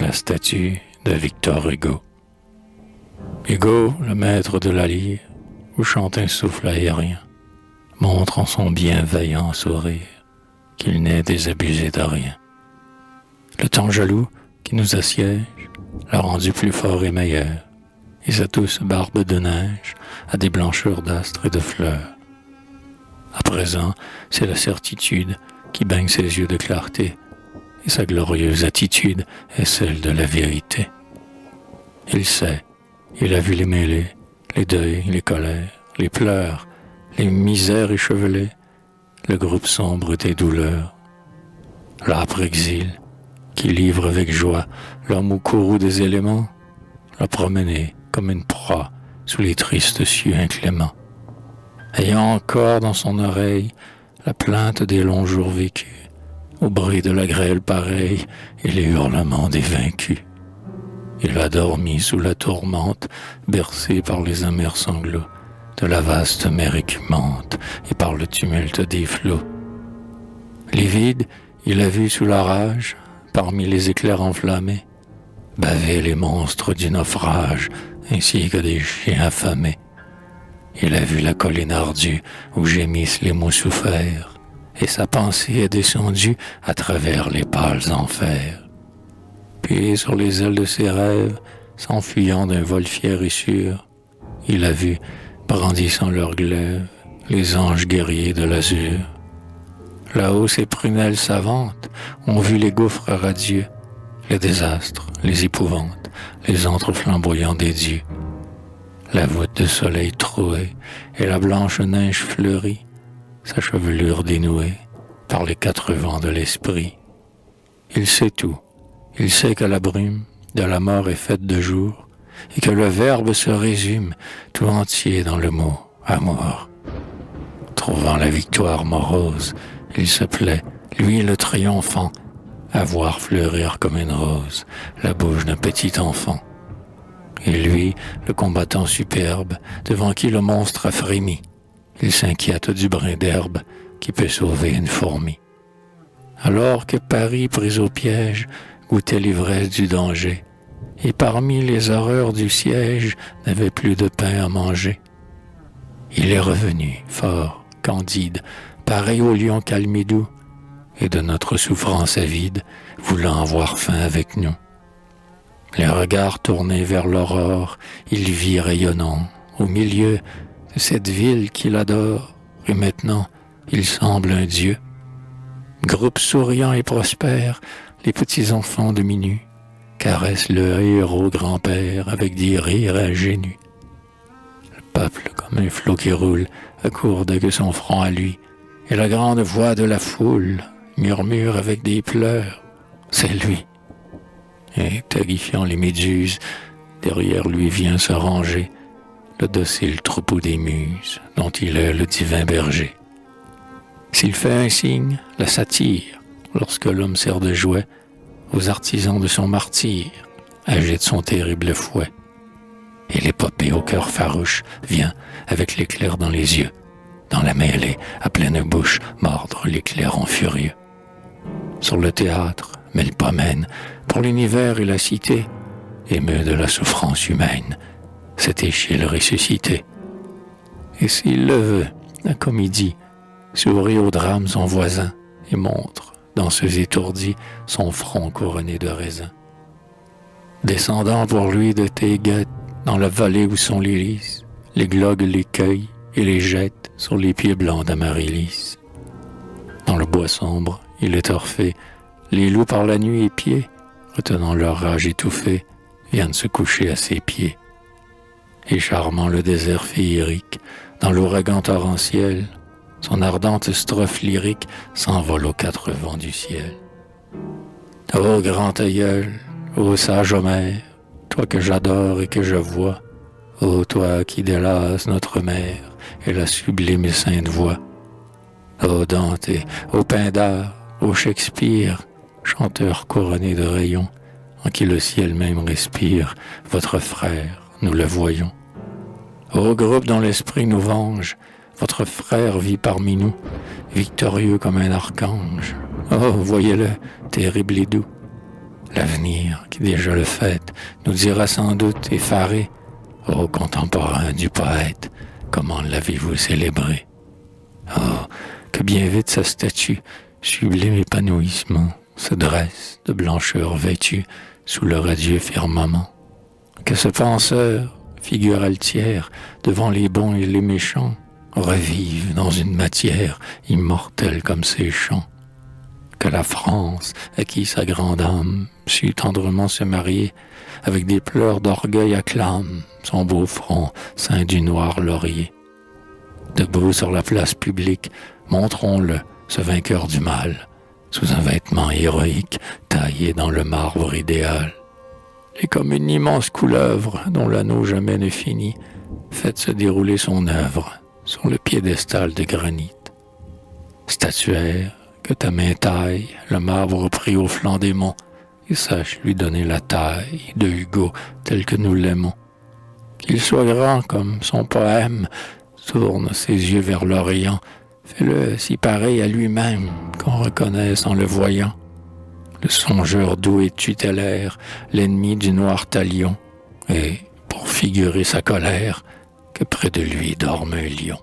la statue de Victor Hugo. Hugo, le maître de la lyre, où chante un souffle aérien, montre en son bienveillant sourire qu'il n'est désabusé de rien. Le temps jaloux qui nous assiège l'a rendu plus fort et meilleur, et sa douce barbe de neige a des blancheurs d'astres et de fleurs. À présent, c'est la certitude qui baigne ses yeux de clarté, et sa glorieuse attitude est celle de la vérité. Il sait, il a vu les mêlées, les deuils, les colères, les pleurs, les misères échevelées, le groupe sombre des douleurs, l'âpre exil qui livre avec joie l'homme au courroux des éléments, l'a promené comme une proie sous les tristes cieux incléments, ayant encore dans son oreille la plainte des longs jours vécus, au bruit de la grêle pareille et les hurlements des vaincus. Il a dormi sous la tourmente, bercé par les amers sanglots de la vaste mer écumante et par le tumulte des flots. Livide, il a vu sous la rage, parmi les éclairs enflammés, baver les monstres du naufrage ainsi que des chiens affamés. Il a vu la colline ardue où gémissent les maux soufferts, et sa pensée est descendue à travers les pâles enfers. Puis sur les ailes de ses rêves, s'enfuyant d'un vol fier et sûr, il a vu, brandissant leurs glaives, les anges guerriers de l'azur. Là-haut, ses prunelles savantes ont vu les gouffres radieux, les désastres, les épouvantes, les antres flamboyants des dieux. La voûte de soleil trouée et la blanche neige fleurie, sa chevelure dénouée par les quatre vents de l'esprit. Il sait tout. Il sait que la brume de la mort est faite de jour et que le verbe se résume tout entier dans le mot amour. Trouvant la victoire morose, il se plaît, lui le triomphant, à voir fleurir comme une rose la bouche d'un petit enfant. Et lui, le combattant superbe, devant qui le monstre a frémi, il s'inquiète du brin d'herbe qui peut sauver une fourmi. Alors que Paris, pris au piège, goûtait l'ivresse du danger, et parmi les horreurs du siège n'avait plus de pain à manger. Il est revenu, fort, candide, pareil au lion calme et doux, et de notre souffrance avide, voulant avoir fin avec nous. Les regards tournés vers l'aurore, il vit rayonnant, au milieu de cette ville qu'il adore, et maintenant il semble un dieu. Groupe souriant et prospère, les petits enfants demi-nus caressent le héros grand-père avec des rires ingénus. Le peuple, comme un flot qui roule, accourde que son front à lui, et la grande voix de la foule murmure avec des pleurs, c'est lui. Et terrifiant les méduses, derrière lui vient se ranger le docile troupeau des muses dont il est le divin berger. S'il fait un signe, la satire, lorsque l'homme sert de jouet aux artisans de son martyre, agite son terrible fouet. Et l'épopée au cœur farouche vient, avec l'éclair dans les yeux, dans la mêlée, à pleine bouche, mordre l'éclair en furieux. Sur le théâtre, Melpomène, pour l'univers et la cité, émeut de la souffrance humaine, cet Échille ressuscité. Et s'il le veut, la comédie sourit au drame son voisin et montre, dans ceux étourdis, son front couronné de raisins. Descendant pour lui de Téguette, dans la vallée où sont les lys, les glogues les cueillent et les jettent sur les pieds blancs d'Amaryllis. Dans le bois sombre, il est orphée, les loups par la nuit épiés, retenant leur rage étouffée, viennent se coucher à ses pieds. Et charmant le désert féerique, dans l'ouragan torrentiel, son ardente strophe lyrique s'envole aux quatre vents du ciel. Ô grand aïeul, ô sage Homère, toi que j'adore et que je vois, ô toi qui délaces notre mère et la sublime et sainte voix, ô Dante, ô Pindare, ô Shakespeare, chanteur couronné de rayons, en qui le ciel même respire, votre frère, nous le voyons. Ô groupe dont l'esprit nous venge, votre frère vit parmi nous, victorieux comme un archange. Oh, voyez-le, terrible et doux. L'avenir, qui déjà le fait, nous dira sans doute effaré, ô contemporain du poète, comment l'avez-vous célébré? Oh, que bien vite sa statue, sublime épanouissement, se dresse de blancheur vêtue sous le radieux firmament. Que ce penseur, figure altière, devant les bons et les méchants, revive dans une matière immortelle comme ses chants. Que la France, à qui sa grande âme sut tendrement se marier, avec des pleurs d'orgueil acclame son beau front ceint du noir laurier. Debout sur la place publique, montrons-le, ce vainqueur du mal, sous un vêtement héroïque taillé dans le marbre idéal. Et comme une immense couleuvre dont l'anneau jamais ne finit, faites se dérouler son œuvre sur le piédestal de granit. Statuaire, que ta main taille le marbre pris au flanc des monts, et sache lui donner la taille de Hugo tel que nous l'aimons. Qu'il soit grand comme son poème, tourne ses yeux vers l'Orient, fais-le si pareil à lui-même qu'on reconnaisse en le voyant. Le songeur doux et tutélaire, l'ennemi du noir talion, et, pour figurer sa colère, que près de lui dorme un lion.